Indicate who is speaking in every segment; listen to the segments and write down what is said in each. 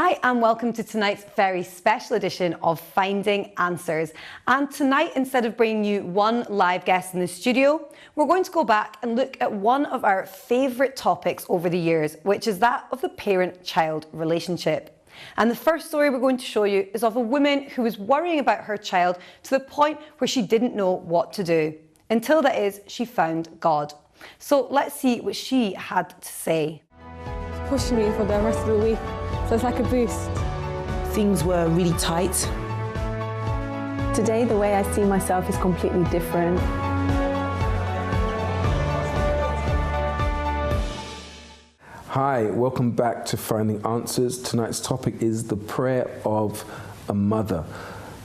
Speaker 1: Hi and welcome to tonight's very special edition of Finding Answers. And tonight, instead of bringing you one live guest in the studio, we're going to go back and look at one of our favourite topics over the years, which is that of the parent-child relationship. And the first story we're going to show you is of a woman who was worrying about her child to the point where she didn't know what to do. Until, that is, she found God. So let's see what she had to say.
Speaker 2: Pushed me for the rest of the week. So it's like a boost.
Speaker 3: Things were really tight.
Speaker 2: Today, the way I see myself is completely different.
Speaker 4: Hi, welcome back to Finding Answers. Tonight's topic is the prayer of a mother.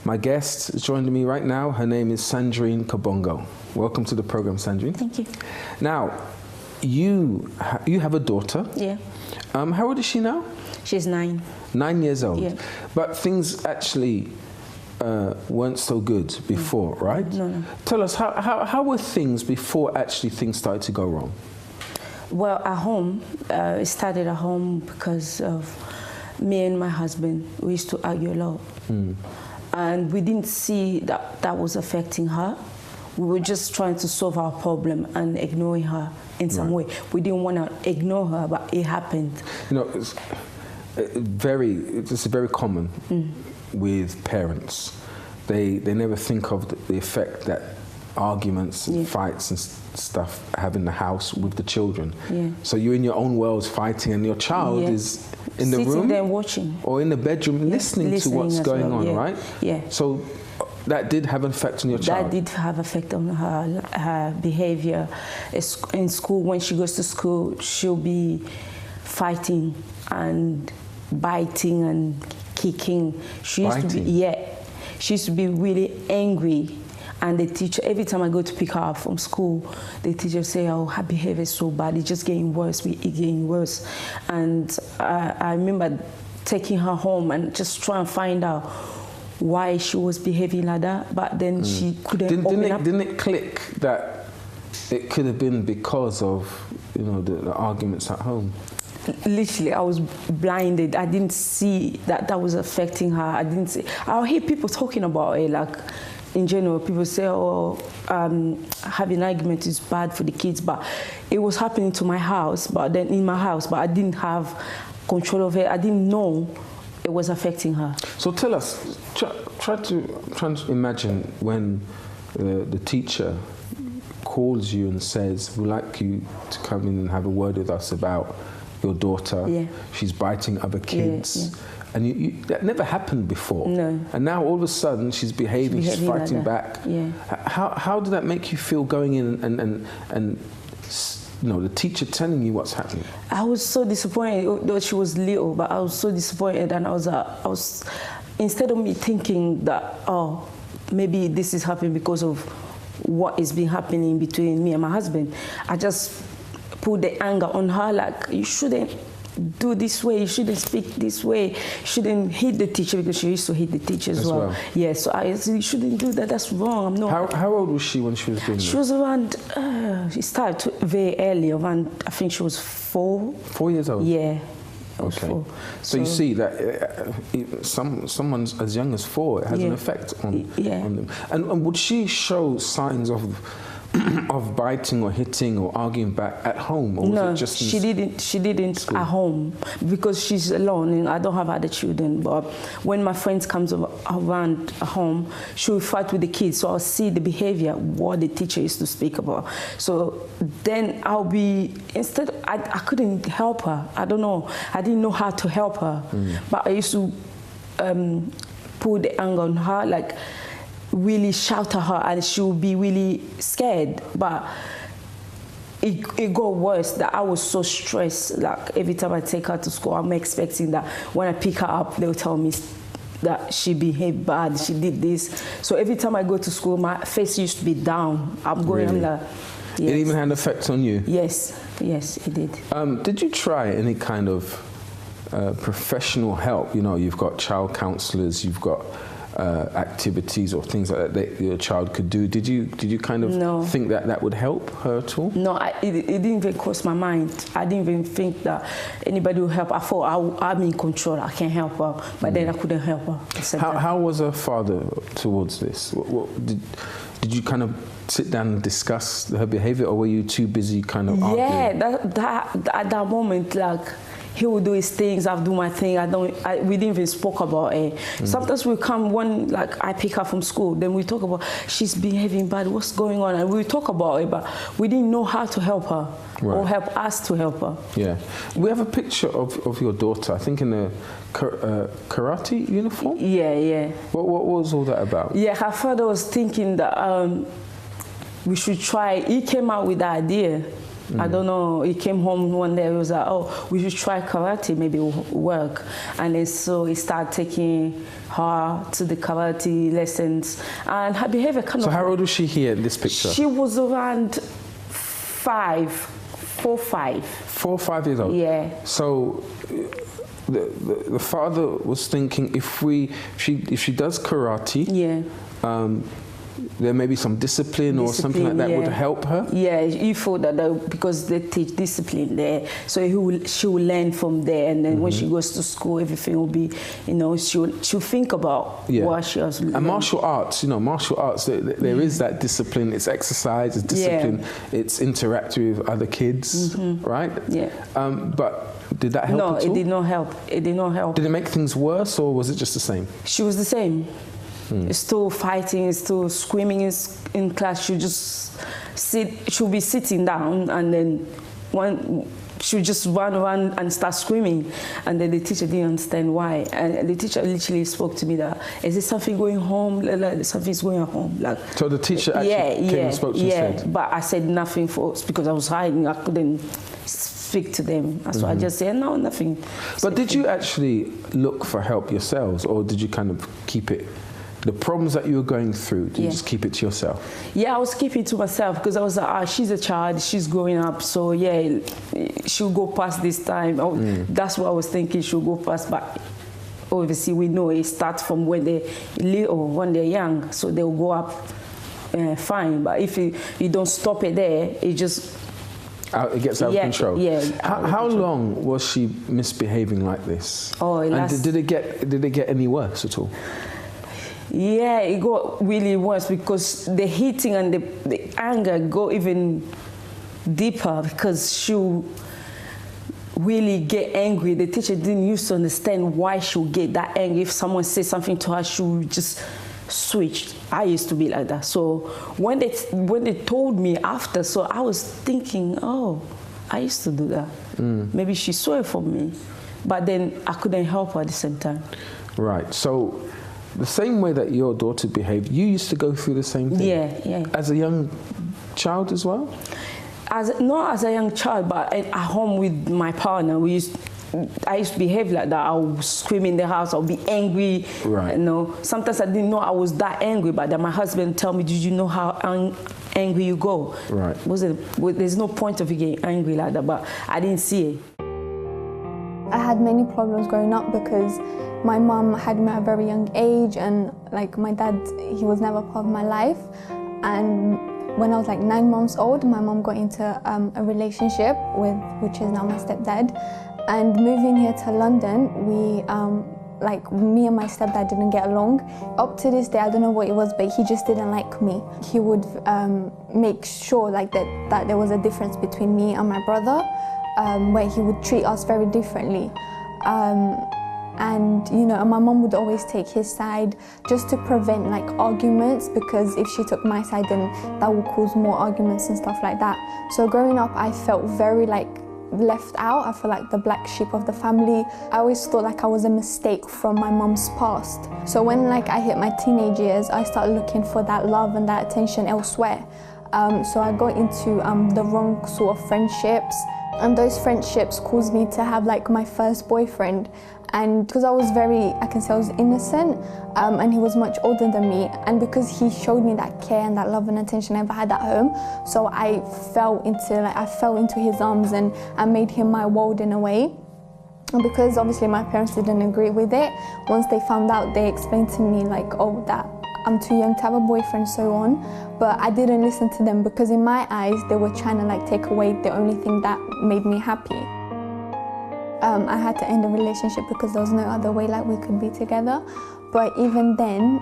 Speaker 4: My guest is joining me right now. Her name is Sandrine Kabongo. Welcome to the program, Sandrine.
Speaker 3: Thank you.
Speaker 4: Now, you have a daughter.
Speaker 3: Yeah.
Speaker 4: How old is she now?
Speaker 3: She's 9.
Speaker 4: 9 years old.
Speaker 3: Yeah.
Speaker 4: But things actually weren't so good before, right?
Speaker 3: No.
Speaker 4: Tell us, how were things before actually things started to go wrong?
Speaker 3: Well, at home, it started at home because of me and my husband. We used to argue a lot. And we didn't see that was affecting her. We were just trying to solve our problem and ignoring her in some way. We didn't want to ignore her, but it happened. You know,
Speaker 4: it's very common with parents. They never think of the effect that arguments and fights and stuff have in the house with the children. Yeah. So you're in your own world fighting, and your child is in the room,
Speaker 3: sitting there watching,
Speaker 4: or in the bedroom listening to what's going on, right?
Speaker 3: Yeah.
Speaker 4: So that did have an effect on your child?
Speaker 3: That did have effect on her behavior. In school, when she goes to school, she'll be fighting and biting and kicking. She used to be really angry. And the teacher, every time I go to pick her up from school, the teacher say, "Oh, her behavior is so bad. It's just getting worse. It's getting worse." And I remember taking her home and just trying to find out why she was behaving like that. But then she couldn't open up.
Speaker 4: Didn't it click that it could have been because of, the arguments at home?
Speaker 3: Literally, I was blinded. I didn't see that was affecting her. I didn't see. I'll hear people talking about it, like, in general, people say, having an argument is bad for the kids, but it was happening to my house, but I didn't have control of it. I didn't know it was affecting her.
Speaker 4: So tell us, try to imagine when the teacher calls you and says, "We'd like you to come in and have a word with us about your daughter. Yeah. She's biting other kids." Yeah. And that never happened before. No. And now all of a sudden she's behaving, she's fighting back. Yeah. How did that make you feel going in and the teacher telling you what's happening?
Speaker 3: I was so disappointed, though she was little, but I was so disappointed, and I was instead of me thinking that, maybe this is happening because of what is been happening between me and my husband, I just put the anger on her, like, you shouldn't do this way, you shouldn't speak this way, you shouldn't hit the teacher, because she used to hit the teacher as well. Yeah, so I said, you shouldn't do that, that's wrong.
Speaker 4: How old was she when she was doing that?
Speaker 3: She was around, she started very early, around, I think she was 4.
Speaker 4: 4 years old?
Speaker 3: Yeah.
Speaker 4: Okay. 4. So you see that someone as young as 4, it has an effect on them. And would she show signs of biting or hitting or arguing back at home, or was it just
Speaker 3: she didn't school? At home, because she's alone and I don't have other children. But when my friends comes around home, she'll fight with the kids, so I'll see the behavior, what the teacher used to speak about. So then I couldn't help her. I don't know, I didn't know how to help her. But I used to put the anger on her, like really shout at her, and she would be really scared. But it got worse, that I was so stressed. Like, every time I take her to school, I'm expecting that when I pick her up, they'll tell me that she behaved bad, she did this. So every time I go to school, my face used to be down. I'm like, yes.
Speaker 4: It even had effects on you?
Speaker 3: Yes, it did.
Speaker 4: Did you try any kind of professional help? You've got child counselors, you've got activities or things like that your child could do. Did you kind of think that would help her at all? No,
Speaker 3: it didn't even cross my mind. I didn't even think that anybody would help. I thought I'm in control, I can help her, but then I couldn't help her.
Speaker 4: How was her father towards this? Did you kind of sit down and discuss her behavior, or were you too busy kind of arguing?
Speaker 3: Yeah, at that moment, like, he would do his things, I'll do my thing. We didn't even spoke about it. Sometimes we come I pick her from school, then we talk about, she's behaving bad, what's going on? And we talk about it, but we didn't know how to help her or help us to help her. Yeah. We have a picture of your daughter, I think in a karate uniform? Yeah. What was all that about? Yeah, her father was thinking that we should try, he came out with the idea. I don't know, he came home one day, he was like, oh, we should try karate, maybe it will work. And then so he started taking her to the karate lessons, and her behavior kind of... So how old was she here in this picture? She was around 4 or 5. 4 or 5 years old? Yeah. So the father was thinking, if she does karate, there may be some discipline or something like that would help her? Yeah, he thought that because they teach discipline there, so she will learn from there, and then when she goes to school, everything will be, she'll think about what she has learned. And martial arts, there is that discipline, it's exercise, it's discipline, it's interacting with other kids, right? Yeah. But did that help at all? No, it did not help. It did not help. Did it make things worse, or was it just the same? She was the same. Still fighting, still screaming in class. She'll just she'll be sitting down, and then she'll just run around and start screaming. And then the teacher didn't understand why. And the teacher literally spoke to me that, is there something going home? Like, something's going on home. Like, so the teacher actually came and spoke to you instead? But I said nothing because I was hiding. I couldn't speak to them. So I just said, no, nothing. But did you actually look for help yourselves, or did you kind of keep it? The problems that you were going through, did you just keep it to yourself? Yeah, I was keeping it to myself because I was like, she's a child, she's growing up, so yeah, she'll go past this time. That's what I was thinking, she'll go past, but obviously we know it starts from when they're little, when they're young, so they'll go up fine. But if you don't stop it there, it just... it gets out of control. Yeah. How long was she misbehaving like this? And did it get any worse at all? Yeah, it got really worse because the hitting and the anger go even deeper because she'll really get angry. The teacher didn't used to understand why she'll get that angry. If someone says something to her, she'll just switch. I used to be like that. So when they told me after, so I was thinking, oh, I used to do that. Maybe she's sorry for me. But then I couldn't help her at the same time. Right. So the same way that your daughter behaved, you used to go through the same thing? Yeah. As a young child as well? Not as a young child, but at home with my partner, I used to behave like that. I would scream in the house, I would be angry. Right. Sometimes I didn't know I was that angry, but then my husband tell me, did you know how angry you go? Right. There's no point of you getting angry like that, but I didn't see it.
Speaker 2: I had many problems growing up because my mum had me at a very young age, and like my dad, he was never part of my life. And when I was like 9 months old, my mum got into a relationship with, which is now my stepdad. And moving here to London, me and my stepdad didn't get along. Up to this day, I don't know what it was, but he just didn't like me. He would make sure that there was a difference between me and my brother, where he would treat us very differently. And my mum would always take his side just to prevent arguments, because if she took my side, then that would cause more arguments and stuff like that. So growing up, I felt very left out. I feel like the black sheep of the family. I always thought I was a mistake from my mum's past. So when I hit my teenage years, I started looking for that love and that attention elsewhere. So I got into the wrong sort of friendships, and those friendships caused me to have my first boyfriend. And because I was I can say I was innocent, and he was much older than me, and because he showed me that care and that love and attention I never had at home, so I fell into his arms and I made him my world in a way. And because obviously my parents didn't agree with it, once they found out, they explained to me like, oh, that I'm too young to have a boyfriend, so on. But I didn't listen to them because in my eyes, they were trying to like take away the only thing that made me happy. I had to end the relationship because there was no other way like we could be together. But even then,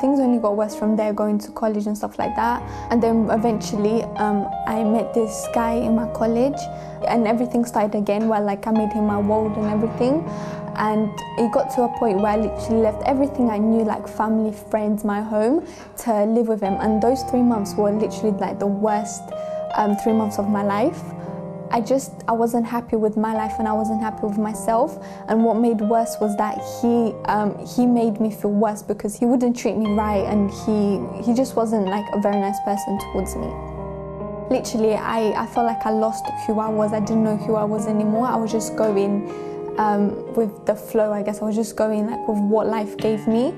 Speaker 2: things only got worse from there, going to college and stuff like that. And then eventually, I met this guy in my college and everything started again where like I made him my world and everything. And it got to a point where I literally left everything I knew, like family, friends, my home, to live with him. And those 3 months were literally like the worst 3 months of my life. I wasn't happy with my life and I wasn't happy with myself. And what made worse was that he made me feel worse because he wouldn't treat me right, and he just wasn't like a very nice person towards me. Literally, I felt like I lost who I was. I didn't know who I was anymore. I was just going with the flow, I guess. I was just going like with what life gave me.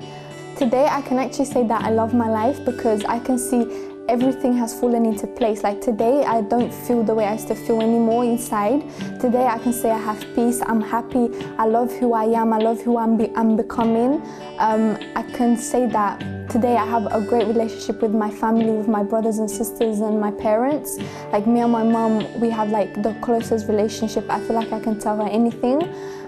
Speaker 2: Today, I can actually say that I love my life because I can see everything has fallen into place. Like today, I don't feel the way I used to feel anymore inside. Today, I can say I have peace, I'm happy, I love who I am, I love who I'm becoming. I can say that today I have a great relationship with my family, with my brothers and sisters and my parents. Like me and my mum, we have like the closest relationship. I feel like I can tell her anything.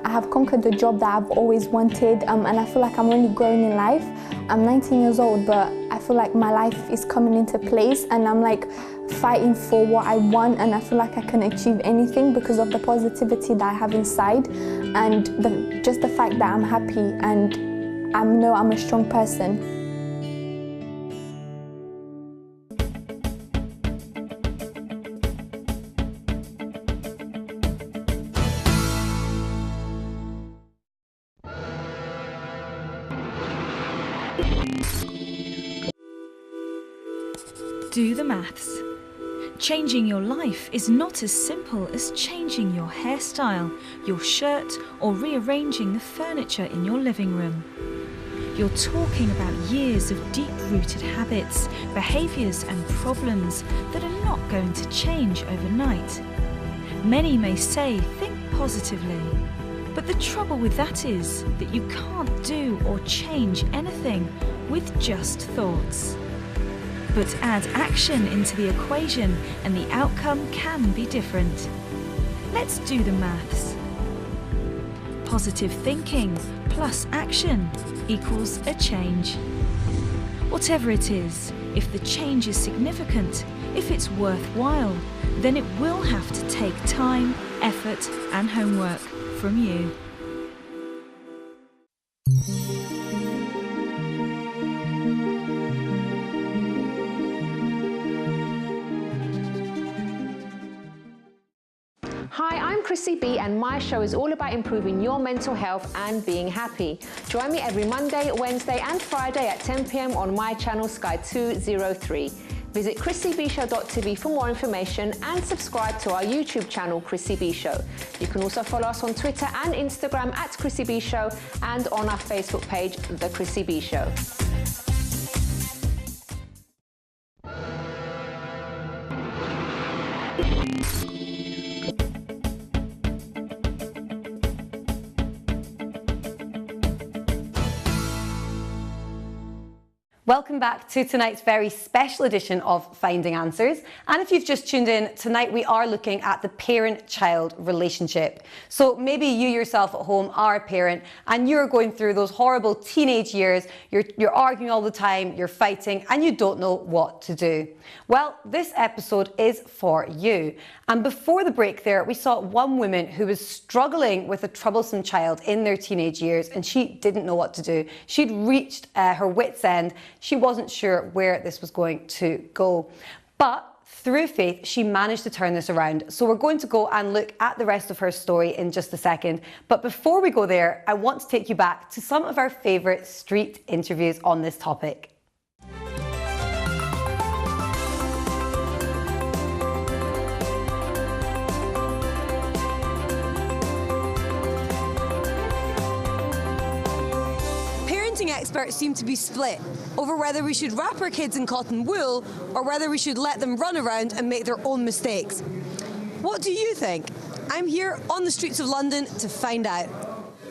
Speaker 2: I have conquered the job that I've always wanted, and I feel like I'm only growing in life. I'm 19 years old, but I feel like my life is coming into place and I'm like fighting for what I want, and I feel like I can achieve anything because of the positivity that I have inside and just the fact that I'm happy and I know I'm a strong person.
Speaker 5: Do the maths. Changing your life is not as simple as changing your hairstyle, your shirt, or rearranging the furniture in your living room. You're talking about years of deep-rooted habits, behaviours and problems that are not going to change overnight. Many may say, think positively, but the trouble with that is that you can't do or change anything with just thoughts. But add action into the equation and the outcome can be different. Let's do the maths. Positive thinking plus action equals a change. Whatever it is, if the change is significant, if it's worthwhile, then it will have to take time, effort, and homework from you.
Speaker 6: Hi, I'm Chrissy B, and my show is all about improving your mental health and being happy. Join me every Monday, Wednesday and Friday at 10 p.m. on my channel Sky 203. Visit chrissybshow.tv for more information and subscribe to our YouTube channel Chrissy B Show. You can also follow us on Twitter and Instagram at Chrissy B Show and on our Facebook page, The Chrissy B Show.
Speaker 1: Welcome back to tonight's very special edition of Finding Answers. And if you've just tuned in, tonight we are looking at the parent-child relationship. So maybe you yourself at home are a parent and you're going through those horrible teenage years, you're arguing all the time, you're fighting, and you don't know what to do. Well, this episode is for you. And before the break there, we saw one woman who was struggling with a troublesome child in their teenage years, and she didn't know what to do. She'd reached her wit's end. She wasn't sure where this was going to go. But through faith, she managed to turn this around. So we're going to go and look at the rest of her story in just a second. But before we go there, I want to take you back to some of our favourite street interviews on this topic.
Speaker 7: Experts seem to be split over whether we should wrap our kids in cotton wool or whether we should let them run around and make their own mistakes. What do you think? I'm here on the streets of London to find out.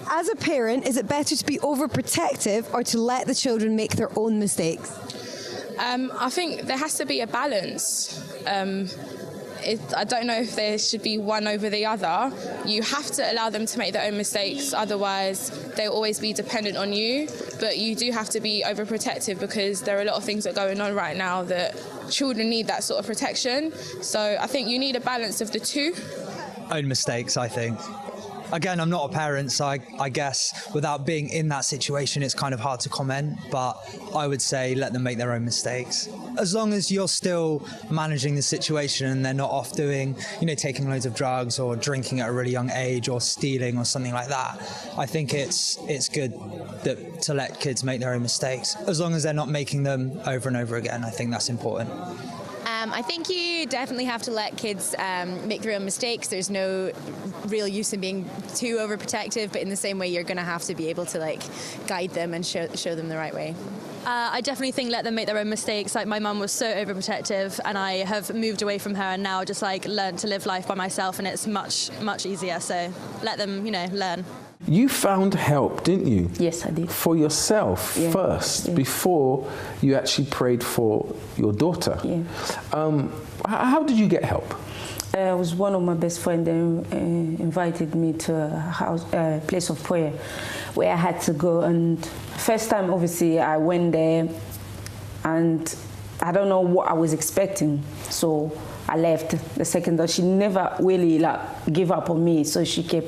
Speaker 7: As a parent, is it better to be overprotective or to let the children make their own mistakes?
Speaker 8: I think there has to be a balance. I don't know if there should be one over the other. You have to allow them to make their own mistakes, otherwise they'll always be dependent on you. But you do have to be overprotective because there are a lot of things that are going on right now that children need that sort of protection. So I think you need a balance of the two.
Speaker 9: Own mistakes, I think. Again, I'm not a parent, so I guess without being in that situation, it's kind of hard to comment, but I would say let them make their own mistakes. As long as you're still managing the situation and they're not off doing, taking loads of drugs or drinking at a really young age or stealing or something like that, I think it's good to let kids make their own mistakes. As long as they're not making them over and over again, I think that's important.
Speaker 10: I think you definitely have to let kids make their own mistakes. There's no real use in being too overprotective, but in the same way, you're going to have to be able to guide them and show them the right way.
Speaker 11: I definitely think let them make their own mistakes. My mum was so overprotective, and I have moved away from her and now just learned to live life by myself, and it's much, much easier. So let them, learn.
Speaker 4: You found help, didn't you?
Speaker 3: Yes, I did.
Speaker 4: For yourself first, before you actually prayed for your daughter.
Speaker 3: Yeah.
Speaker 4: How did you get help?
Speaker 3: It was one of my best friends that invited me to a place of prayer where I had to go. And first time, obviously, I went there and I don't know what I was expecting. So I left. The second time, she never really gave up on me. So she kept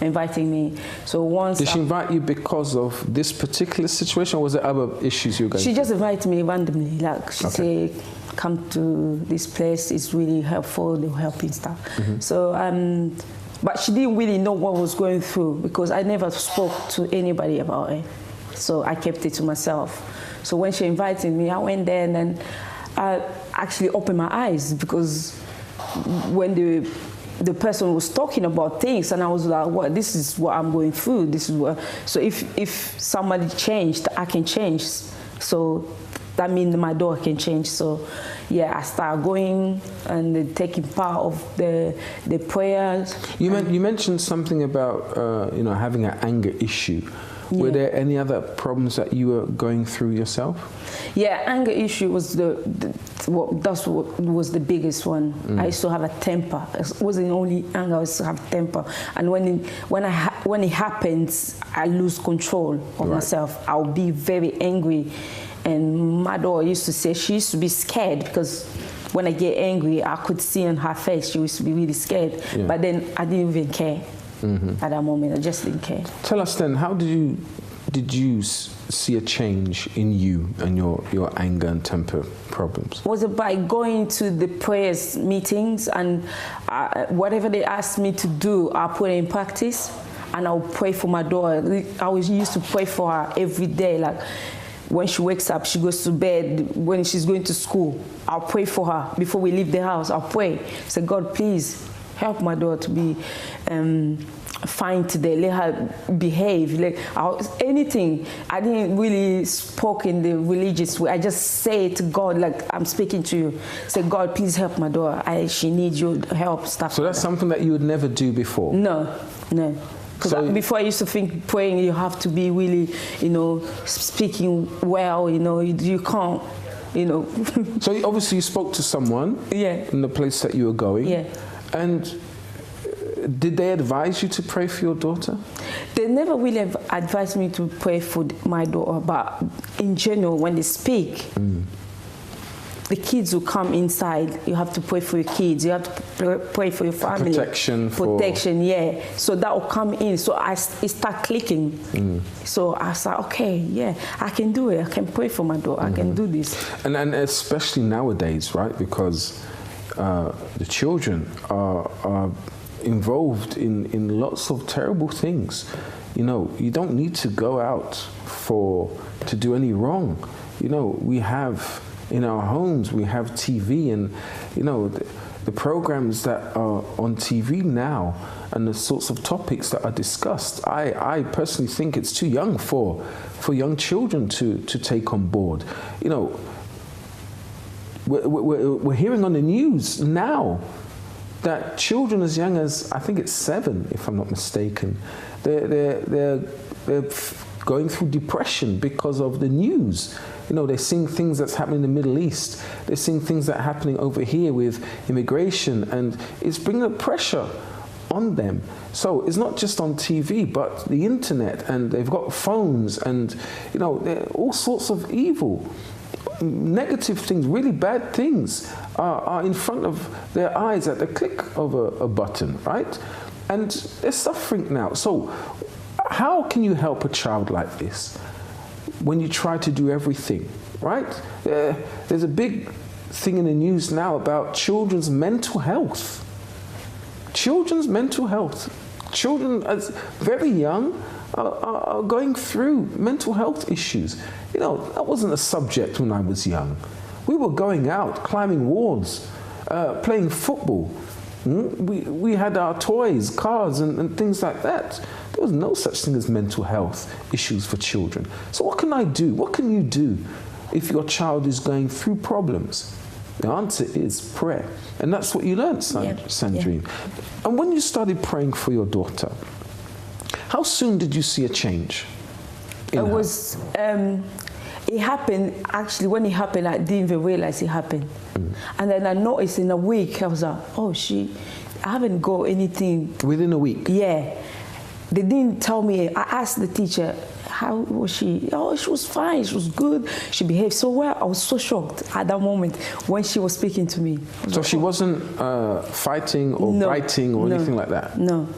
Speaker 3: inviting me. So once...
Speaker 4: Did she invite you because of this particular situation, or was there other issues you were going through?
Speaker 3: She just invited me randomly. She said, come to this place, it's really helpful, they'll help you and stuff. Mm-hmm. So, but she didn't really know what I was going through because I never spoke to anybody about it. So I kept it to myself. So when she invited me, I went there and then I actually opened my eyes because when the person was talking about things and I was like, well, this is what I'm going through. This is what, so if somebody changed, I can change. So that means my daughter can change. So yeah, I started going and taking part of the prayers.
Speaker 4: You mentioned something about having an anger issue. Yeah. Were there any other problems that you were going through yourself?
Speaker 3: Yeah, anger issue was what was the biggest one. I used to have a temper. It wasn't only anger, I used to have temper. And when it happens, I lose control of myself. I'll be very angry. And my daughter used to say she used to be scared because when I get angry, I could see on her face she used to be really scared. Yeah. But then I didn't even care. Mm-hmm. At that moment, I just didn't care.
Speaker 4: Tell us then, how did you see a change in you and your anger and temper problems?
Speaker 3: Was it by going to the prayers meetings and whatever they asked me to do, I put it in practice, and I'll pray for my daughter. I used to pray for her every day, when she wakes up, she goes to bed, when she's going to school, I'll pray for her. Before we leave the house, I'll pray. Say, God, please help my daughter to be fine today. Let her behave. Anything. I didn't really speak in the religious way. I just say to God, I'm speaking to you. Say, God, please help my daughter. She needs your help, stuff.
Speaker 4: So that's something that you would never do before?
Speaker 3: No. Because before I used to think praying, you have to be really, speaking well, you can't,
Speaker 4: So obviously you spoke to someone in the place that you were going.
Speaker 3: Yeah.
Speaker 4: And did they advise you to pray for your daughter?
Speaker 3: They never really advised me to pray for my daughter, but in general, when they speak, the kids will come inside. You have to pray for your kids. You have to pray for your family. Protection, yeah. So that will come in. So it start clicking. So I said, okay, yeah, I can do it. I can pray for my daughter. I can do this. And
Speaker 4: especially nowadays, right? Because the children are involved in lots of terrible things. You don't need to go out to do any wrong. We have in our homes, we have TV, and the programs that are on TV now and the sorts of topics that are discussed, I personally think it's too young for young children to take on board. We're hearing on the news now that children as young as, I think it's 7, if I'm not mistaken, they're going through depression because of the news. You know, they're seeing things that's happening in the Middle East. They're seeing things that are happening over here with immigration, and it's bringing a pressure on them. So it's not just on TV, but the internet, and they've got phones, and, you know, all sorts of evil, negative things, really bad things are in front of their eyes at the click of a button, right? And they're suffering now. So how can you help a child like this when you try to do everything, right? There's a big thing in the news now about children's mental health. Children's mental health. Children as very young are going through mental health issues. You know, that wasn't a subject when I was young. We were going out, climbing walls, playing football. We had our toys, cars, and things like that. There was no such thing as mental health issues for children. So what can I do? What can you do if your child is going through problems? The answer is prayer. And that's what you learned, Sandrine. Yeah. And when you started praying for your daughter, how soon did you see a change?
Speaker 3: It happened, actually, when it happened, I didn't even realize it happened. And then I noticed in a week, I was like, oh, I haven't got anything.
Speaker 4: Within a week?
Speaker 3: Yeah. They didn't tell me. I asked the teacher, how was she? Oh, she was fine, she was good. She behaved so well. I was so shocked at that moment when she was speaking to me.
Speaker 4: So she wasn't fighting or biting or anything like that?
Speaker 3: No.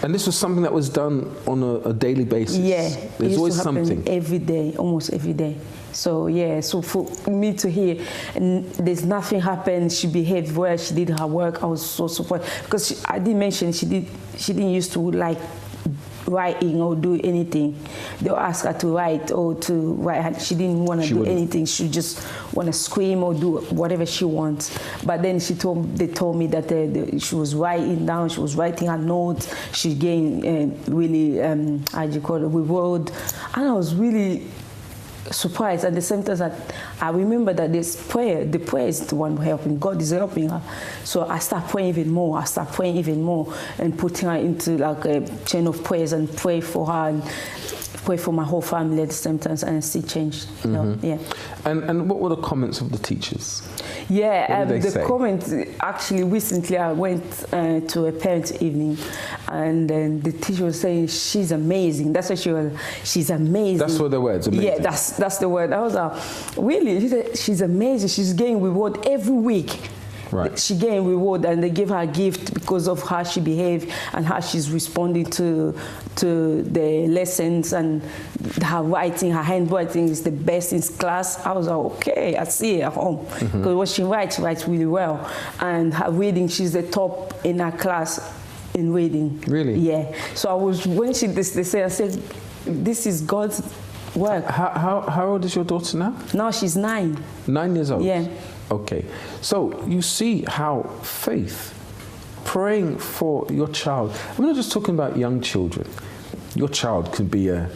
Speaker 4: And this was something that was done on a daily basis?
Speaker 3: Yeah.
Speaker 4: There's always something?
Speaker 3: Every day, almost every day. So yeah, so for me to hear, and there's nothing happened, she behaved well, she did her work, I was so surprised. Because I did mention she didn't used to like writing or do anything. They'll ask her to write or to write. She didn't want to do anything. She just want to scream or do whatever she wants. But then they told me that she was writing down. She was writing her notes. She gained really how do you call it, reward. And I was really surprised. At the same time, I remember that this prayer, the prayer is the one helping. God is helping her. So I start praying even more. And putting her into like a chain of prayers and pray for her and pray for my whole family at the same time and see change. Yeah.
Speaker 4: And what were the comments of the teachers?
Speaker 3: Yeah, the comments, actually recently I went to a parent evening, and then the teacher was saying she's amazing. That's what she was. She's amazing.
Speaker 4: That's what the words. Amazing.
Speaker 3: Yeah, that's the word. I was like, really? She said she's amazing. She's getting reward every week.
Speaker 4: Right.
Speaker 3: She gained reward, and they gave her a gift because of how she behaved and how she's responding to the lessons, and her writing, her handwriting is the best in class. I was like, okay, I see it at home. Because when she writes really well. And her reading, she's the top in her class in reading.
Speaker 4: Really?
Speaker 3: Yeah. So I was, when they said, I said, this is God's work.
Speaker 4: How old is your daughter now?
Speaker 3: Now she's 9.
Speaker 4: 9 years old?
Speaker 3: Yeah.
Speaker 4: Okay, so you see how faith, praying for your child, I'm not just talking about young children. Your child could be a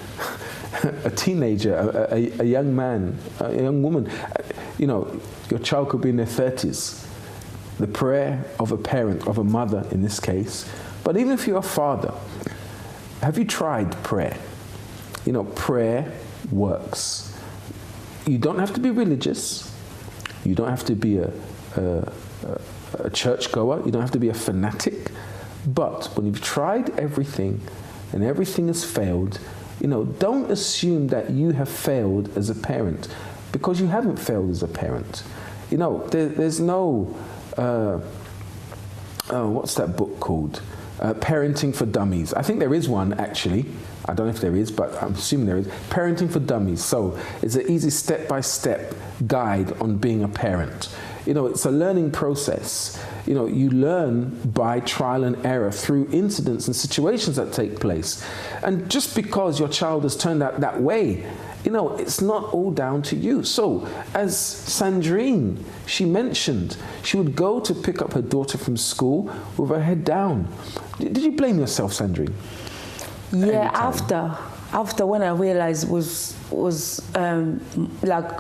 Speaker 4: teenager, a young man, a young woman. You know, your child could be in their 30s. The prayer of a parent, of a mother in this case. But even if you're a father, have you tried prayer? You know, prayer works. You don't have to be religious. You don't have to be a churchgoer. You don't have to be a fanatic. But when you've tried everything and everything has failed, you know, don't assume that you have failed as a parent, because you haven't failed as a parent. You know, there's no, what's that book called? Parenting for Dummies. I think there is one, actually. I don't know if there is, but I'm assuming there is. Parenting for Dummies. So it's an easy step-by-step guide on being a parent. You know, it's a learning process. You know, you learn by trial and error through incidents and situations that take place. And just because your child has turned out that way, you know, it's not all down to you. So, as Sandrine, she mentioned, she would go to pick up her daughter from school with her head down. Did you blame yourself, Sandrine?
Speaker 3: Yeah, after After when I realized was like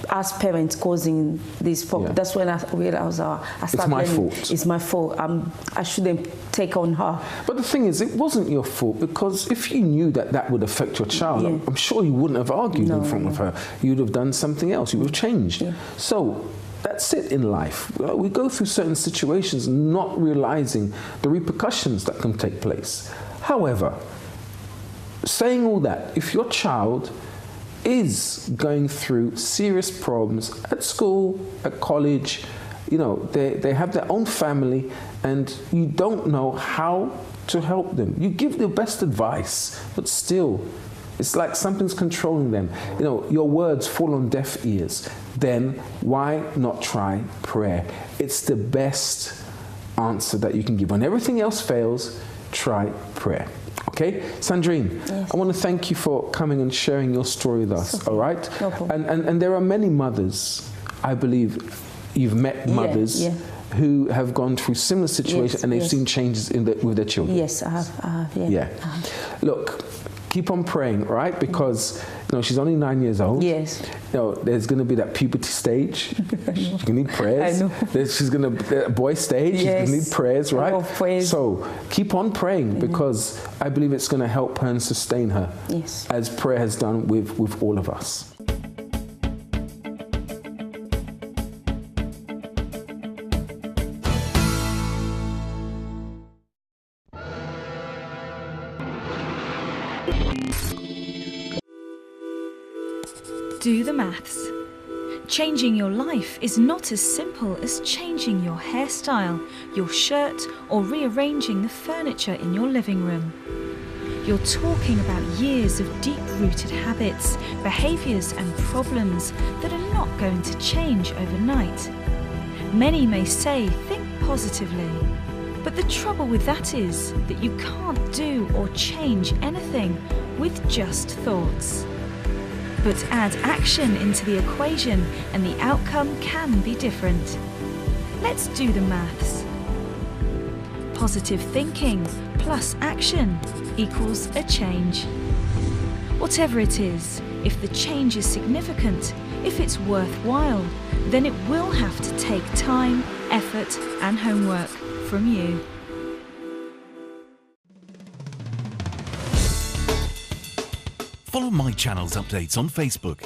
Speaker 3: us parents causing this problem, that's when I realized I started
Speaker 4: it's my
Speaker 3: learning,
Speaker 4: fault.
Speaker 3: It's my fault. I shouldn't take on her.
Speaker 4: But the thing is, it wasn't your fault, because if you knew that that would affect your child, I'm sure you wouldn't have argued in front of her. You'd have done something else. You would have changed. So that's it in life. We go through certain situations not realizing the repercussions that can take place. However, saying all that, if your child is going through serious problems at school, at college, you know, they have their own family, and you don't know how to help them. You give the best advice, but still, it's like something's controlling them. You know, your words fall on deaf ears. Then why not try prayer? It's the best answer that you can give. When everything else fails, try prayer. Okay, Sandrine, I want to thank you for coming and sharing your story with us, all right?
Speaker 3: No problem.
Speaker 4: And there are many mothers, I believe you've met mothers who have gone through similar situations and they've seen changes with their children.
Speaker 3: Yes, I have,
Speaker 4: Look, keep on praying, right? Because you know, she's only 9 years old.
Speaker 3: Yes.
Speaker 4: You know, there's going to be that puberty stage. She's going to need prayers.
Speaker 3: I know.
Speaker 4: She's going to boy stage. She's going to need prayers, right?
Speaker 3: Prayers.
Speaker 4: So keep on praying, because I believe it's going to help her and sustain her.
Speaker 3: Yes.
Speaker 4: As prayer has done with all of us.
Speaker 5: Do the maths. Changing your life is not as simple as changing your hairstyle, your shirt, or rearranging the furniture in your living room. You're talking about years of deep-rooted habits, behaviours and problems that are not going to change overnight. Many may say, think positively, but the trouble with that is that you can't do or change anything with just thoughts. But add action into the equation and the outcome can be different. Let's do the maths. Positive thinking plus action equals a change. Whatever it is, if the change is significant, if it's worthwhile, then it will have to take time, effort and homework from you.
Speaker 12: Follow my channel's updates on Facebook.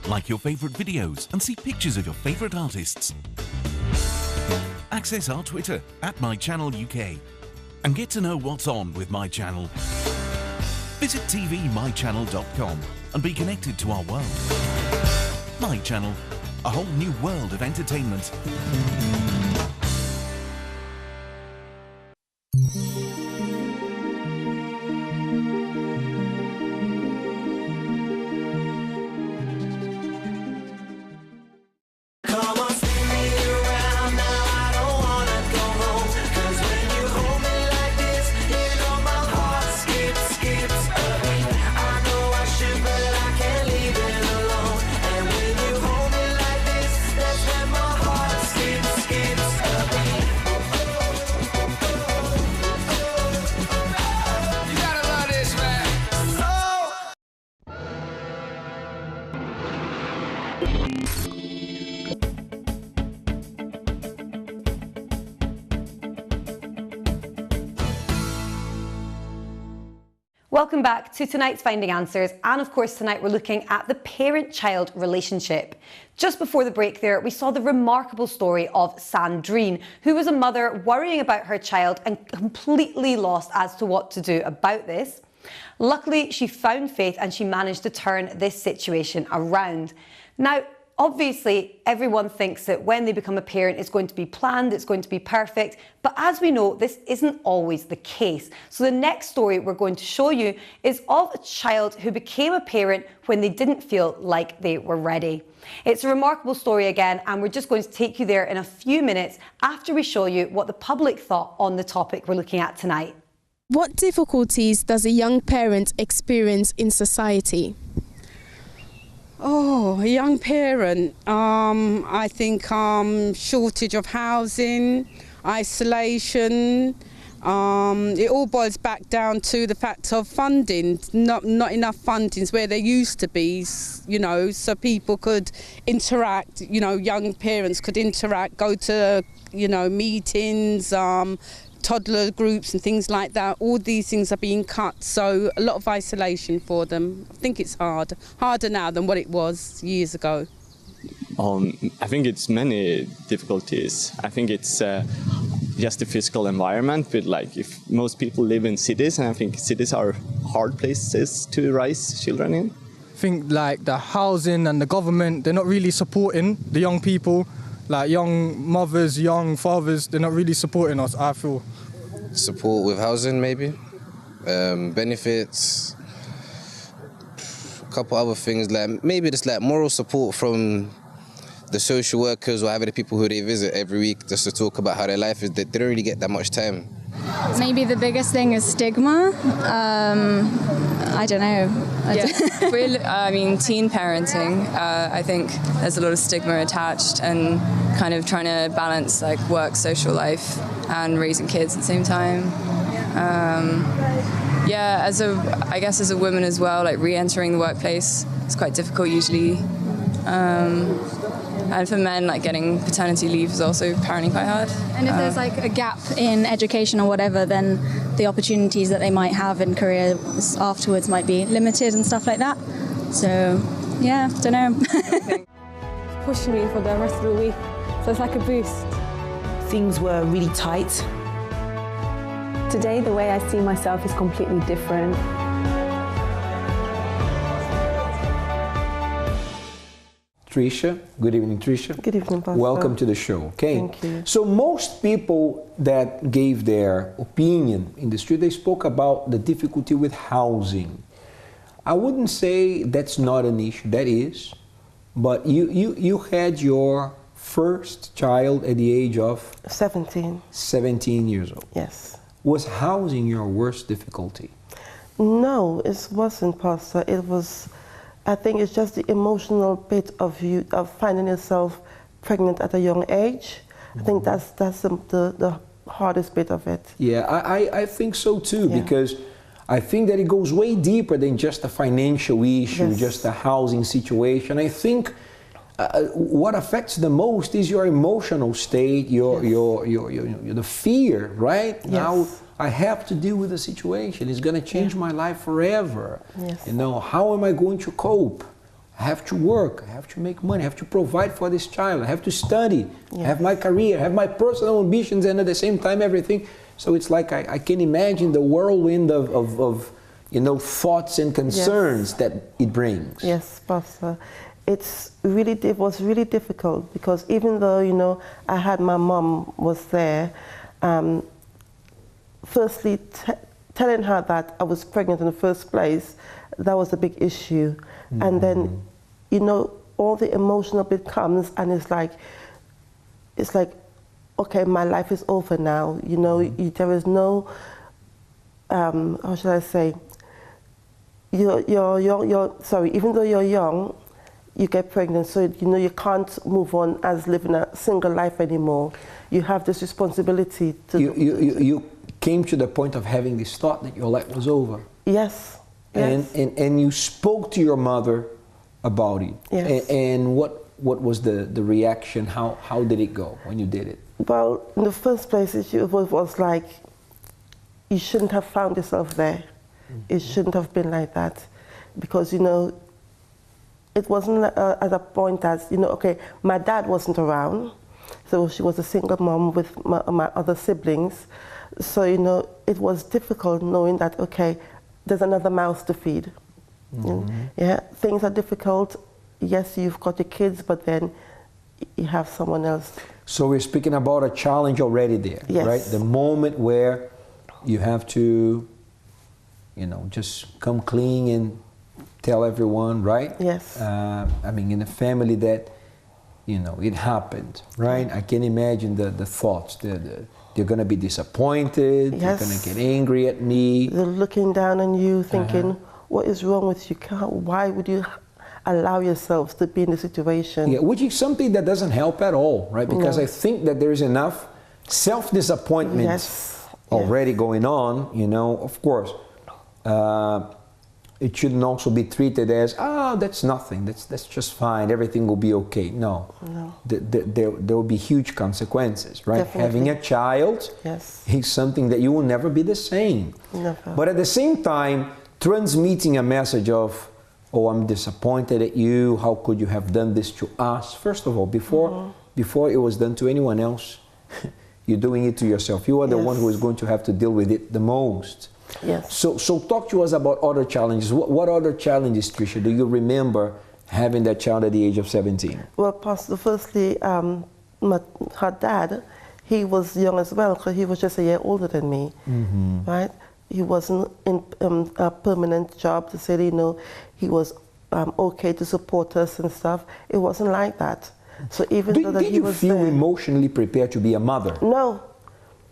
Speaker 12: Like your favourite videos and see pictures of your favourite artists. Access our Twitter @MyChannelUK and get to know what's on with My Channel. Visit tvmychannel.com and be connected to our world. My Channel, a whole new world of entertainment.
Speaker 1: Welcome back to tonight's Finding Answers, and of course tonight we're looking at the parent-child relationship. Just before the break there, we saw the remarkable story of Sandrine, who was a mother worrying about her child and completely lost as to what to do about this. Luckily, she found faith and she managed to turn this situation around. Now, obviously, everyone thinks that when they become a parent, it's going to be planned, it's going to be perfect. But as we know, this isn't always the case. So the next story we're going to show you is of a child who became a parent when they didn't feel like they were ready. It's a remarkable story again, and we're just going to take you there in a few minutes after we show you what the public thought on the topic we're looking at tonight.
Speaker 13: What difficulties does a young parent experience in society?
Speaker 14: Oh, a young parent, I think shortage of housing, isolation, It all boils back down to the fact of funding, not enough fundings where there used to be, you know, so people could interact, you know, young parents could interact, go to, you know, meetings, toddler groups and things like that. All these things are being cut, so a lot of isolation for them. I think it's harder now than what it was years ago.
Speaker 15: I think it's many difficulties. I think it's just the physical environment, but like if most people live in cities, and I think cities are hard places to raise children in.
Speaker 16: I think like the housing and the government, they're not really supporting the young people, like young mothers, young fathers, they're not really supporting us, I feel.
Speaker 17: Support with housing maybe, benefits, a couple other things, like maybe just like moral support from the social workers or having the people who they visit every week just to talk about how their life is. They don't really get that much time.
Speaker 18: Maybe the biggest thing is stigma. I don't know.
Speaker 19: I mean, teen parenting, I think there's a lot of stigma attached, and kind of trying to balance like work, social life and raising kids at the same time. Yeah, I guess as a woman as well, like re-entering the workplace, it's quite difficult usually. And for men, like getting paternity leave is also apparently quite hard.
Speaker 18: And if there's like a gap in education or whatever, then the opportunities that they might have in careers afterwards might be limited and stuff like that. So, yeah, don't know.
Speaker 20: Pushing me for the rest of the week, so it's like a boost.
Speaker 21: Things were really tight.
Speaker 20: Today, the way I see myself is completely different.
Speaker 22: Tricia, good evening, Tricia.
Speaker 23: Good evening, Pastor.
Speaker 22: Welcome to the show. Okay.
Speaker 23: Thank you.
Speaker 22: So most people that gave their opinion in the street, they spoke about the difficulty with housing. I wouldn't say that's not an issue. That is, but you had your first child at the age of
Speaker 23: 17.
Speaker 22: 17 years old.
Speaker 23: Yes.
Speaker 22: Was housing your worst difficulty?
Speaker 23: No, it wasn't, Pastor. It was. I think it's just the emotional bit of finding yourself pregnant at a young age. I think that's the hardest bit of it.
Speaker 22: Yeah, I think so too, because I think that it goes way deeper than just a financial issue, just a housing situation. I think what affects the most is your emotional state, the fear, right?
Speaker 23: Yes.
Speaker 22: Now I have to deal with the situation. It's going to change my life forever.
Speaker 23: Yes.
Speaker 22: You know, how am I going to cope? I have to work, I have to make money, I have to provide for this child, I have to study, I have my career, I have my personal ambitions, and at the same time everything. So it's like I can imagine the whirlwind of you know, thoughts and concerns that it brings.
Speaker 23: Yes, Pastor. It was really difficult, because even though, you know, I had my mom was there, firstly, telling her that I was pregnant in the first place, that was a big issue. Mm-hmm. And then, you know, all the emotional bit comes, and it's like, okay, my life is over now. You know, there is no, how should I say? Sorry, even though you're young, you get pregnant, so you know you can't move on as living a single life anymore. You have this responsibility to.
Speaker 22: You came to the point of having this thought that your life was over.
Speaker 23: Yes.
Speaker 22: And you spoke to your mother about it.
Speaker 23: Yes.
Speaker 22: And what was the reaction? How did it go when you did it?
Speaker 23: Well, in the first place, it was like, you shouldn't have found yourself there. Mm-hmm. It shouldn't have been like that, because, you know, it wasn't at a point that, you know, okay, my dad wasn't around, so she was a single mom with my other siblings. So, you know, it was difficult knowing that, okay, there's another mouth to feed. Mm-hmm. Yeah, things are difficult. Yes, you've got your kids, but then you have someone else.
Speaker 22: So we're speaking about a challenge already there,
Speaker 23: yes.
Speaker 22: Right? The moment where you have to, you know, just come clean and tell everyone, right?
Speaker 23: Yes.
Speaker 22: I mean, in a family that, you know, it happened, right? I can imagine the thoughts. They're going to be disappointed.
Speaker 23: Yes.
Speaker 22: They're going to get angry at me.
Speaker 23: They're looking down on you, thinking, what is wrong with you? Why would you allow yourselves to be in the situation?
Speaker 22: Yeah, which is something that doesn't help at all, right? Because
Speaker 23: No.
Speaker 22: I think that there's enough self-disappointment already going on, you know, of course, it shouldn't also be treated as, oh, that's nothing, that's just fine, everything will be okay. No, there will be huge consequences, right?
Speaker 23: Definitely.
Speaker 22: Having a child is something that you will never be the same.
Speaker 23: Never.
Speaker 22: But at the same time, transmitting a message of, oh, I'm disappointed at you, how could you have done this to us? First of all, before it was done to anyone else, you're doing it to yourself. You are the one who is going to have to deal with it the most.
Speaker 23: Yes.
Speaker 22: So talk to us about other challenges. What other challenges, Tricia, do you remember having that child at the age of 17?
Speaker 23: Well, Pastor, firstly, her dad, he was young as well, because he was just a year older than me, right? He wasn't in a permanent job to say, you know, he was okay to support us and stuff. It wasn't like that. So even though that
Speaker 22: did
Speaker 23: he
Speaker 22: you
Speaker 23: was
Speaker 22: feel
Speaker 23: there,
Speaker 22: emotionally prepared to be a mother?
Speaker 23: No.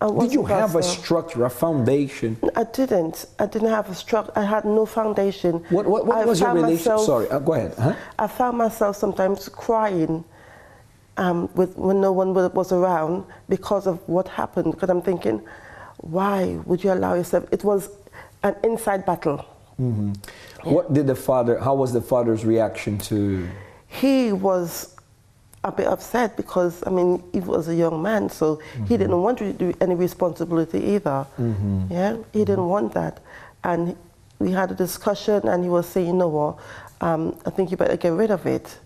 Speaker 22: Did you have a structure, a foundation?
Speaker 23: I didn't. I didn't have a structure. I had no foundation.
Speaker 22: What was your relationship? Sorry, go ahead. Huh?
Speaker 23: I found myself sometimes crying when no one was around because of what happened. Because I'm thinking, why would you allow yourself? It was an inside battle.
Speaker 22: What did the father? How was the father's reaction to?
Speaker 23: He was a bit upset because, I mean, he was a young man, so he didn't want to do any responsibility either. Yeah, he didn't want that. And we had a discussion, and he was saying, you know what, I think you better get rid of it.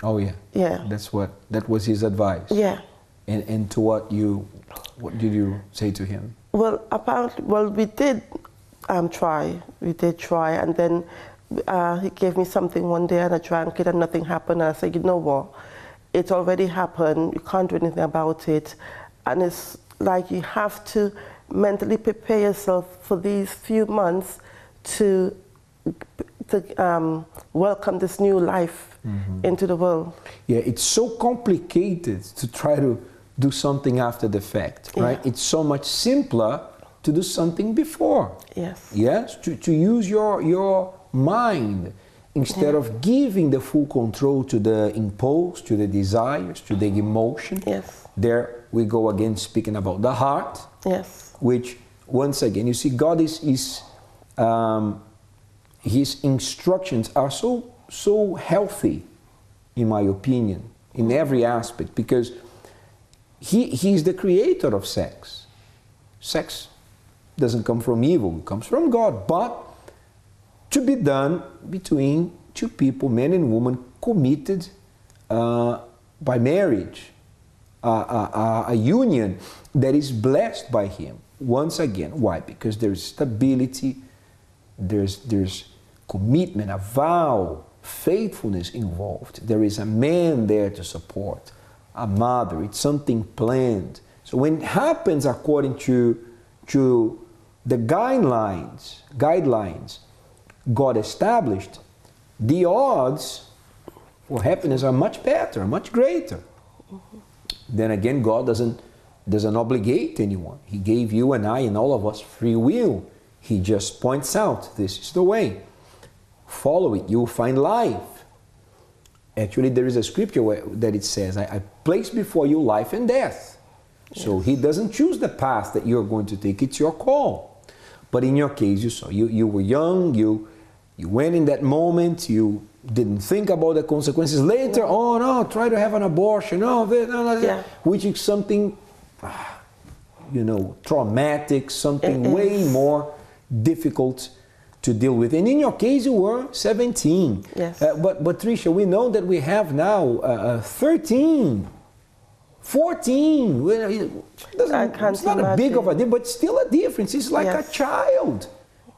Speaker 22: Oh yeah.
Speaker 23: Yeah.
Speaker 22: That was his advice.
Speaker 23: Yeah.
Speaker 22: And to what did you say to him?
Speaker 23: Well, apparently, we did try. We did try, and then he gave me something one day, and I drank it, and nothing happened. And I said, you know what? It's already happened, you can't do anything about it. And it's like you have to mentally prepare yourself for these few months to welcome this new life into the world.
Speaker 22: Yeah, it's so complicated to try to do something after the fact, right? It's so much simpler to do something before.
Speaker 23: Yes.
Speaker 22: Yes, to use your mind, instead of giving the full control to the impulse, to the desires, to the emotion.
Speaker 23: Yes.
Speaker 22: There we go again speaking about the heart.
Speaker 23: Yes.
Speaker 22: Which, once again, you see, God His instructions are so healthy, in my opinion, in every aspect, because He's the creator of sex. Sex doesn't come from evil, it comes from God, but to be done between two people, man and woman, committed by marriage, a union that is blessed by Him. Once again, why? Because there's stability, there's commitment, a vow, faithfulness involved. There is a man there to support, a mother. It's something planned. So when it happens according to the guidelines God established, the odds for happiness are much better, much greater. Then again, God doesn't obligate anyone. He gave you and I and all of us free will. He just points out, this is the way. Follow it, you'll find life. Actually, there is a scripture that it says, I place before you life and death. So He doesn't choose the path that you're going to take, it's your call. But in your case, you were young, you went in that moment, you didn't think about the consequences. Later on, try to have an abortion, which is something, traumatic, something way more difficult to deal with. And in your case, you were 17.
Speaker 23: Yes.
Speaker 22: But Tricia, we know that we have now 13. 14. It's not a big of a difference, but still a difference. It's like a child.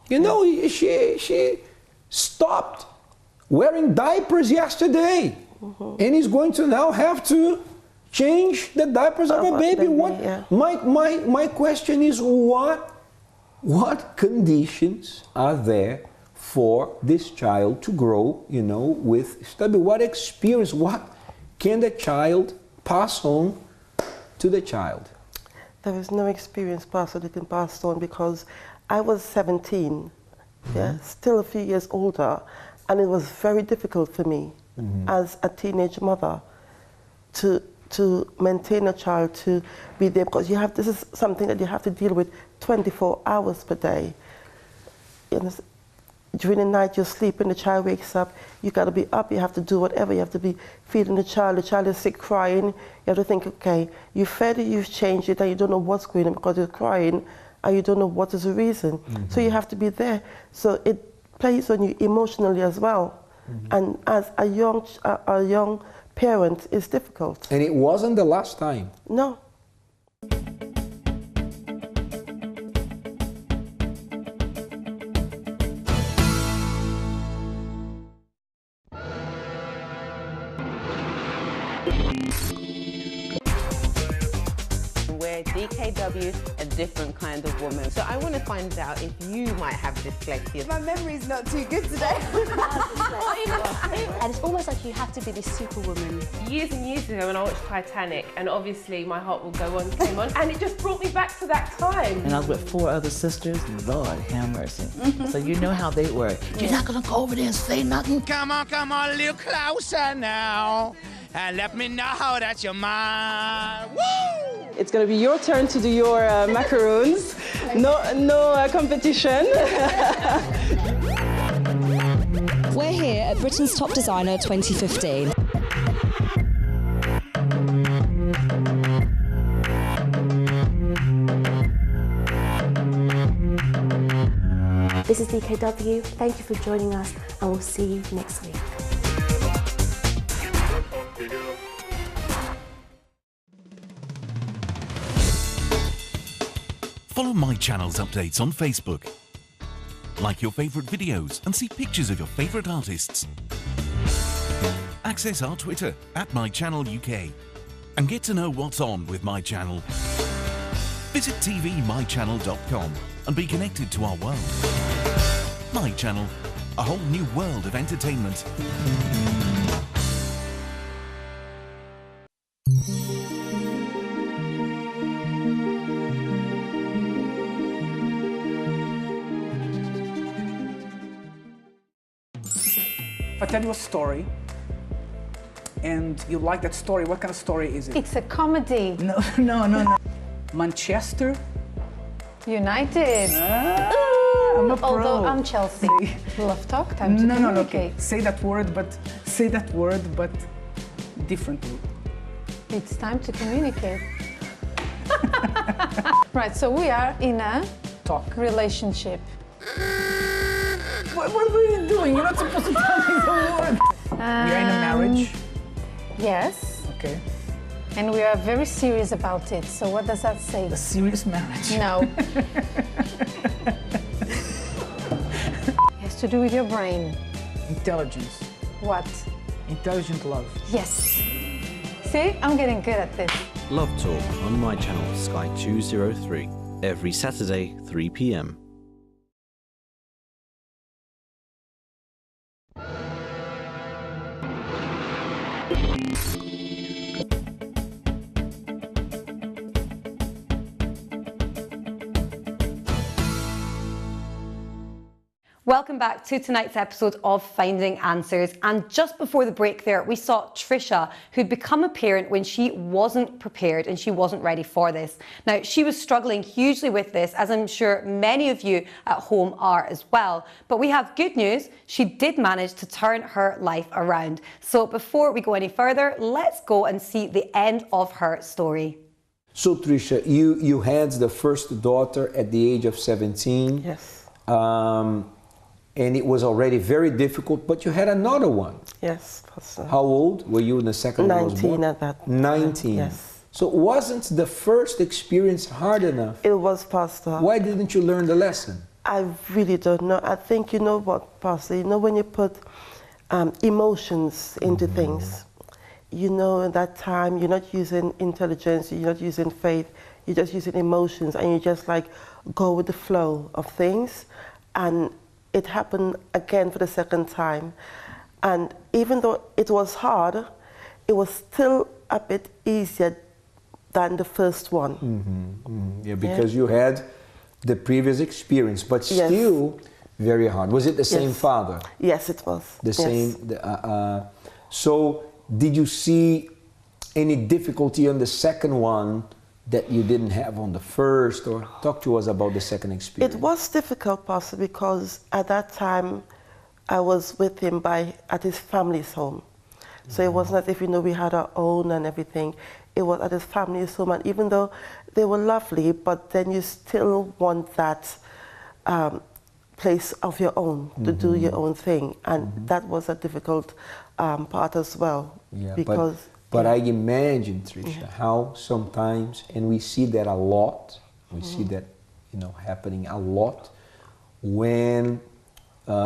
Speaker 22: She stopped wearing diapers yesterday, and is going to now have to change the diapers of a baby. My question is, what conditions are there for this child to grow? With stability. What experience? What can the child pass on to the child?
Speaker 23: There is no experience passed that you can pass on, because I was 17, still a few years older, and it was very difficult for me as a teenage mother to maintain a child, to be there, because this is something that you have to deal with 24 hours per day. During the night, you're sleeping, the child wakes up, you got to be up, you have to do whatever, you have to be feeding the child is sick, crying. You have to think, okay, you fed it, you've changed it, and you don't know what's going on because it's crying, and you don't know what is the reason. So you have to be there. So it plays on you emotionally as well. And as a young parent, it's difficult.
Speaker 22: And it wasn't the last time?
Speaker 23: No.
Speaker 2: Where DKW a different kind of woman. So I want to find out if you might have dyslexia.
Speaker 6: My memory's not too good today.
Speaker 7: And it's almost like you have to be this superwoman.
Speaker 24: Years and years ago when I watched Titanic, and obviously My Heart Will Go On came on, and it just brought me back to that time.
Speaker 25: And I was with 4 other sisters. Lord have mercy. So you know how they were. You're not gonna go over there and say nothing.
Speaker 26: Come on, a little closer now, and let me know that you're mine. Woo!
Speaker 27: It's going to be your turn to do your macaroons. No competition.
Speaker 28: We're here at Britain's Top Designer 2015.
Speaker 7: This is DKW. Thank you for joining us, and we'll see you next week.
Speaker 12: Follow my channel's updates on Facebook. Like your favourite videos and see pictures of your favourite artists. Access our Twitter @MyChannelUK and get to know what's on with My Channel. Visit tvmychannel.com and be connected to our world. My Channel, a whole new world of entertainment.
Speaker 29: If I tell you a story and you like that story, what kind of story is it?
Speaker 30: It's a comedy.
Speaker 29: No. Manchester
Speaker 30: United.
Speaker 29: I'm a pro.
Speaker 30: Although I'm Chelsea. Love talk, time to communicate.
Speaker 29: Okay. Say that word, but differently.
Speaker 30: It's time to communicate. Right, so we are in a relationship.
Speaker 29: What were you doing? You're not supposed to tell me the word. We are in a marriage.
Speaker 30: Yes.
Speaker 29: Okay.
Speaker 30: And we are very serious about it. So what does that say?
Speaker 29: A serious marriage.
Speaker 30: No. It has to do with your brain.
Speaker 29: Intelligence.
Speaker 30: What?
Speaker 29: Intelligent love.
Speaker 30: Yes. See, I'm getting good at this.
Speaker 31: Love Talk on My Channel, Sky 203, every Saturday, 3 p.m.
Speaker 1: Welcome back to tonight's episode of Finding Answers. And just before the break there, we saw Tricia, who'd become a parent when she wasn't prepared and she wasn't ready for this. Now, she was struggling hugely with this, as I'm sure many of you at home are as well. But we have good news. She did manage to turn her life around. So before we go any further, let's go and see the end of her story.
Speaker 22: So Tricia, you had the first daughter at the age of 17.
Speaker 23: Yes.
Speaker 22: And it was already very difficult, but you had another one.
Speaker 23: Yes, Pastor.
Speaker 22: How old were you when the second one was born?
Speaker 23: 19 at that time.
Speaker 22: 19.
Speaker 23: Yes.
Speaker 22: So wasn't the first experience hard enough?
Speaker 23: It was, Pastor.
Speaker 22: Why didn't you learn the lesson?
Speaker 23: I really don't know. I think, you know what, Pastor, you know when you put emotions into things, you know at that time you're not using intelligence, you're not using faith, you're just using emotions, and you just like go with the flow of things. And it happened again for the second time. And even though it was hard, it was still a bit easier than the first one.
Speaker 22: Yeah, because you had the previous experience, but still very hard. Was it the same father?
Speaker 23: Yes, it was.
Speaker 22: The same. So did you see any difficulty on the second one that you didn't have on the first? Or talk to us about the second experience.
Speaker 23: It was difficult, Pastor, because at that time I was with him at his family's home. So it wasn't as if, you know, we had our own and everything. It was at his family's home, and even though they were lovely, but then you still want that place of your own, to do your own thing. And that was a difficult part as well.
Speaker 22: Yeah,
Speaker 23: because,
Speaker 22: but I imagine, Tricia, how sometimes, and we see that a lot, we see that, you know, happening a lot, when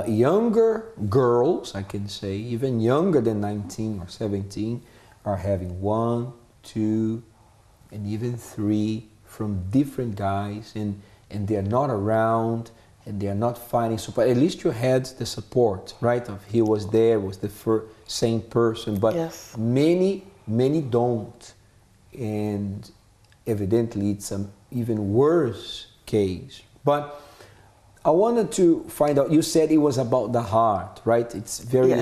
Speaker 22: younger girls, I can say, even younger than 19 or 17, are having 1, 2, and even 3 from different guys, and they're not around, and they're not finding support. At least you had the support, right? Of he was there, was the same person, but many don't, and evidently it's an even worse case. But I wanted to find out, you said it was about the heart, right? It's very,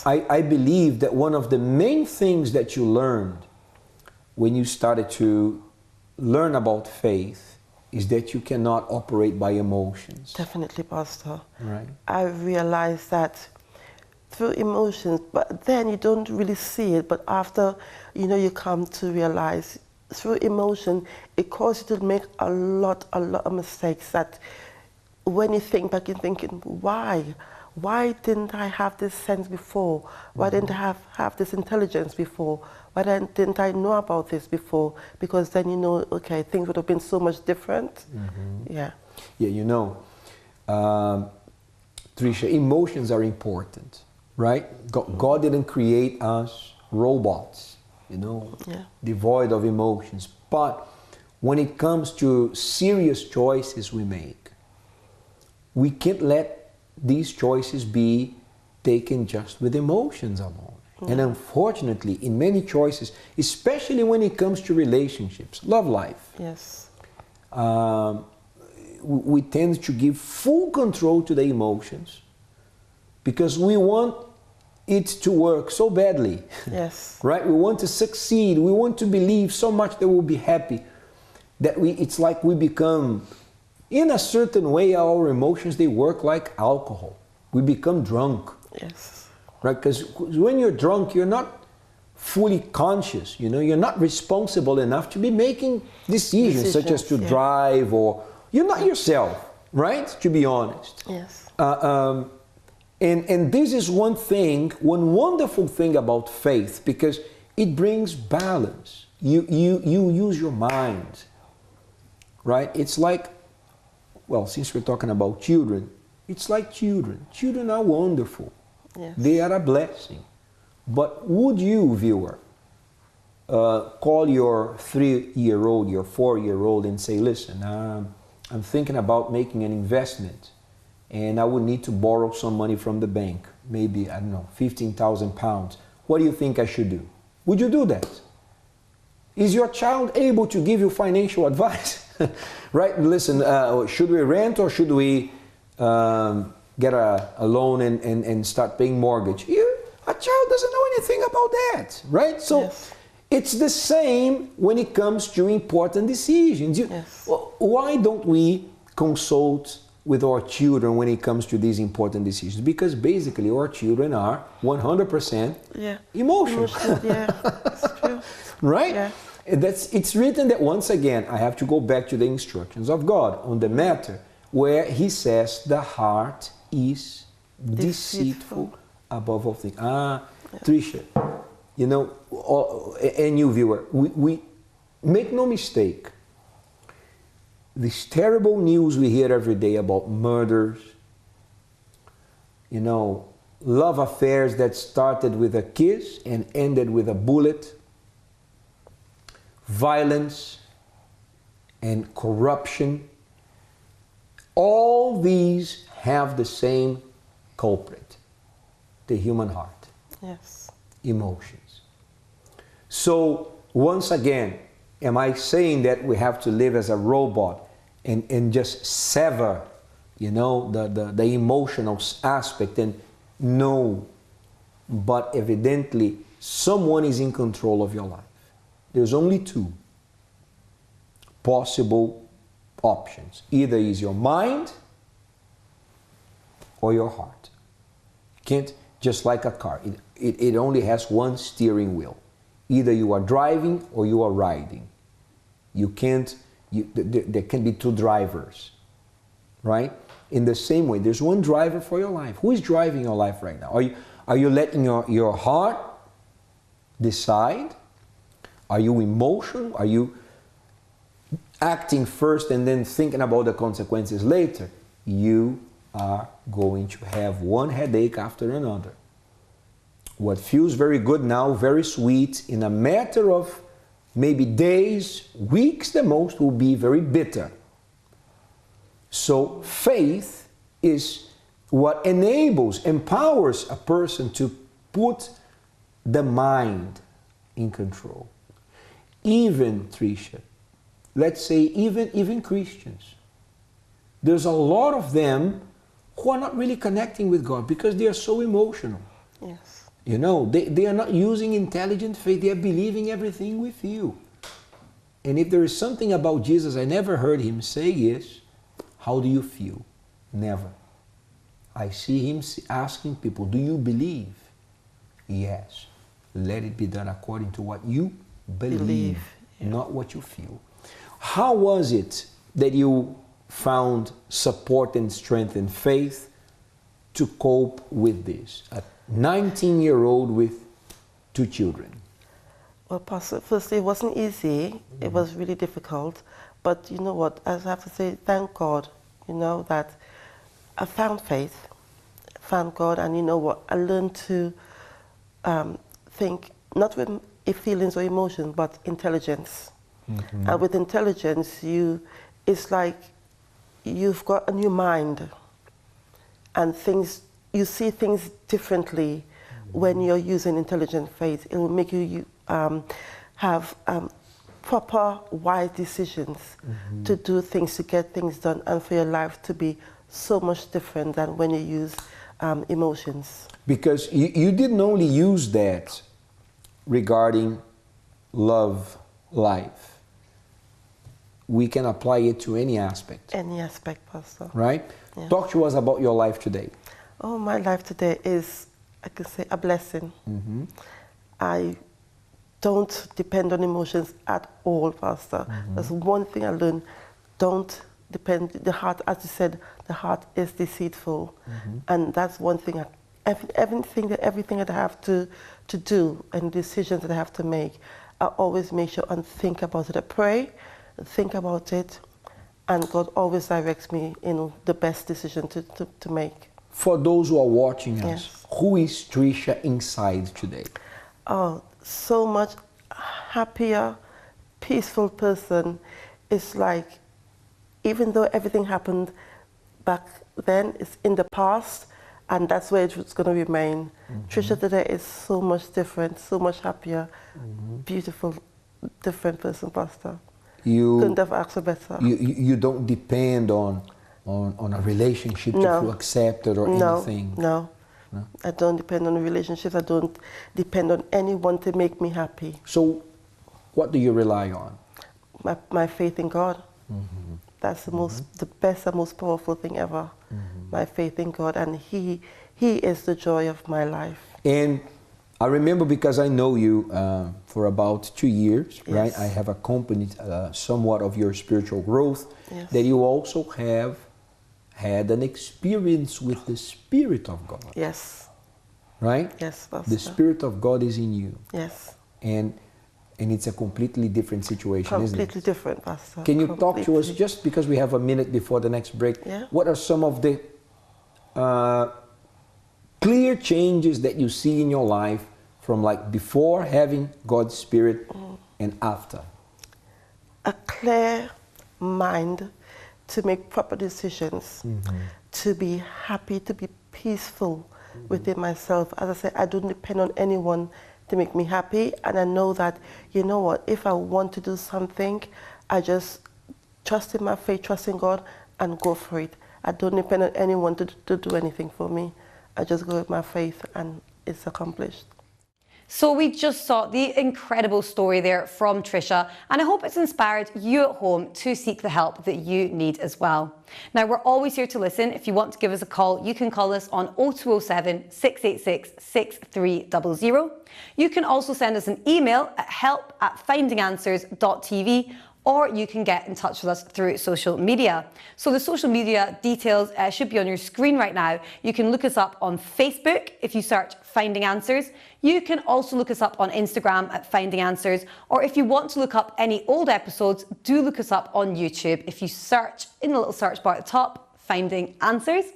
Speaker 22: I believe that one of the main things that you learned when you started to learn about faith is that you cannot operate by emotions.
Speaker 23: Definitely, Pastor.
Speaker 22: Right.
Speaker 23: I realized that through emotions, but then you don't really see it, but after, you know, you come to realize through emotion, it causes you to make a lot of mistakes that when you think back, you're thinking, why? Why didn't I have this sense before? Why didn't I have this intelligence before? Why didn't I know about this before? Because then you know, okay, things would have been so much different. Yeah.
Speaker 22: Yeah, you know, Tricia, emotions are important, right? God didn't create us robots, you know, devoid of emotions. But when it comes to serious choices we make, we can't let these choices be taken just with emotions alone. And unfortunately, in many choices, especially when it comes to relationships, love life, we tend to give full control to the emotions because we want it to work so badly. Right? We want to succeed. We want to believe so much that we'll be happy that it's like we become, in a certain way, our emotions, they work like alcohol. We become drunk. Right? Because when you're drunk, you're not fully conscious, you know, you're not responsible enough to be making decisions such as to drive, or you're not yourself, right? To be honest. And this is one thing, one wonderful thing about faith, because it brings balance. You use your mind, right? It's like, well, since we're talking about children, it's like children. Children are wonderful. They are a blessing. But would you, viewer, call your 3-year-old, your 4-year-old and say, listen, I'm thinking about making an investment and I would need to borrow some money from the bank, maybe, I don't know, 15,000 pounds. What do you think I should do? Would you do that? Is your child able to give you financial advice? Right? Listen, should we rent or should we get a loan and start paying mortgage? A child doesn't know anything about that, right? So it's the same when it comes to important decisions. Why don't we consult with our children when it comes to these important decisions? Because basically our children are 100% emotional.
Speaker 23: It's true.
Speaker 22: Right? It's written that, once again, I have to go back to the instructions of God on the matter, where he says the heart is deceitful above all things. Tricia, you know, and you, viewer, we make no mistake. This terrible news we hear every day about murders, you know, love affairs that started with a kiss and ended with a bullet, violence and corruption, all these have the same culprit, the human heart. Emotions. So, once again, am I saying that we have to live as a robot and just sever, you know, the emotional aspect? And no, but evidently someone is in control of your life. There's only two. possible options. Either is your mind or your heart. Can't, just like a car, it only has one steering wheel. Either you are driving or you are riding. You can't, there can be two drivers, right? In the same way, there's one driver for your life. Who is driving your life right now? Are you letting your heart decide? Are you emotional? Are you acting first and then thinking about the consequences later? You are going to have one headache after another. What feels very good now, very sweet, in a matter of maybe days, weeks the most, will be very bitter. So faith is what enables, empowers a person to put the mind in control. Even, Tricia, let's say even Christians, there's a lot of them who are not really connecting with God because they are so emotional.
Speaker 23: Yes.
Speaker 22: You know, they are not using intelligent faith, they are believing everything with you. And if there is something about Jesus I never heard him say is, how do you feel? Never. I see him asking people, do you believe? Yes. Let it be done according to what you believe. Yeah. Not what you feel. How was it that you found support and strength and faith to cope with this? A 19-year-old with 2 children.
Speaker 23: Well, Pastor, firstly, it wasn't easy. It was really difficult. But you know what? I have to say, thank God, you know, that I found faith, found God, and you know what? I learned to think, not with feelings or emotions, but intelligence. And with intelligence, it's like you've got a new mind, and you see things differently when you're using intelligent faith. It will make you have proper, wise decisions to do things, to get things done, and for your life to be so much different than when you use emotions.
Speaker 22: Because you didn't only use that regarding love life. We can apply it to any aspect.
Speaker 23: Any aspect, Pastor.
Speaker 22: Right?
Speaker 23: Yeah.
Speaker 22: Talk to us about your life today.
Speaker 23: Oh, my life today is, I can say, a blessing. I don't depend on emotions at all, Pastor. That's one thing I learned. Don't depend. The heart, as you said, the heart is deceitful. And that's one thing. Everything that I have to do and decisions that I have to make, I always make sure and think about it. I pray, think about it, and God always directs me in the best decision to make.
Speaker 22: For those who are watching us, who is Tricia inside today?
Speaker 23: Oh, so much happier, peaceful person. It's like, even though everything happened back then, it's in the past, and that's where it's going to remain. Tricia today is so much different, so much happier, beautiful, different person, Pastor. Couldn't have asked for better.
Speaker 22: You don't depend on a relationship to feel accepted or anything?
Speaker 23: No. I don't depend on relationships. I don't depend on anyone to make me happy.
Speaker 22: So what do you rely on?
Speaker 23: My faith in God. That's the best and most powerful thing ever. My faith in God, and He is the joy of my life.
Speaker 22: And I remember, because I know you for about 2 years, right? I have accompanied somewhat of your spiritual growth, that you also have had an experience with the Spirit of God.
Speaker 23: Yes.
Speaker 22: Right?
Speaker 23: Yes, Pastor.
Speaker 22: The Spirit of God is in you.
Speaker 23: Yes.
Speaker 22: And it's a completely different situation, isn't it?
Speaker 23: Completely different, Pastor.
Speaker 22: Can you talk to us, just because we have a minute before the next break, what are some of the clear changes that you see in your life from like before having God's Spirit and after?
Speaker 23: A clear mind to make proper decisions, to be happy, to be peaceful within myself. As I said, I don't depend on anyone to make me happy, and I know that, you know what, if I want to do something, I just trust in my faith, trust in God, and go for it. I don't depend on anyone to do anything for me. I just go with my faith, and it's accomplished.
Speaker 1: So we just saw the incredible story there from Tricia, and I hope it's inspired you at home to seek the help that you need as well. Now, we're always here to listen. If you want to give us a call, you can call us on 0207 686 6300. You can also send us an email at help@findinganswers.tv, or you can get in touch with us through social media. So the social media details should be on your screen right now. You can look us up on Facebook if you search Finding Answers. You can also look us up on Instagram at Finding Answers, or if you want to look up any old episodes, do look us up on YouTube. If you search in the little search bar at the top, Finding Answers.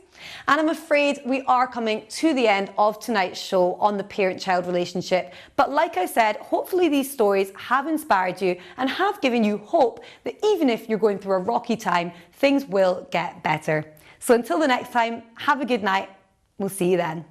Speaker 1: And I'm afraid we are coming to the end of tonight's show on the parent-child relationship. But like I said, hopefully these stories have inspired you and have given you hope that even if you're going through a rocky time, things will get better. So until the next time, have a good night. We'll see you then.